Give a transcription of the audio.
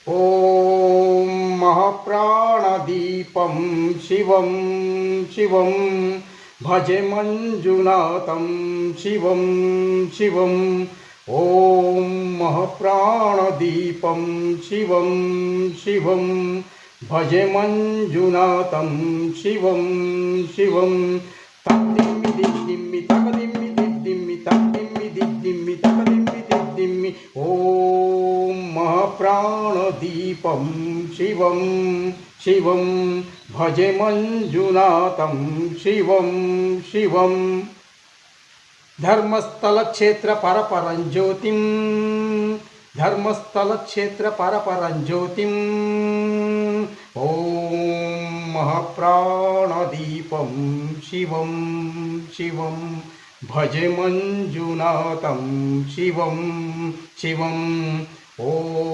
ॐ महाप्राणदीपं शिवं शिवं भजे मञ्जुनाथं शिवं शिवं। ॐ महाप्राणदीपं शिवं शिवं भजे मञ्जुनाथं शिवं शिवं। तद्दिम्मि दिद्दिम्मि तकदिम्मि दिद्दिम्मि तद्दिम्मि दिद्दिम्मि तकदिम्मि दिद्दिम्मि। ॐ महाप्राणदीपं शिवं शिवं भजे मञ्जुनाथं शिवं शिवं। धर्मस्थलक्षेत्र परपरं ज्योतिं धर्मस्थलक्षेत्र परपरं ज्योतिं। ॐ महाप्राणदीपं शिवं शिवं भजे मञ्जुनाथं शिवं शिवं। ॐ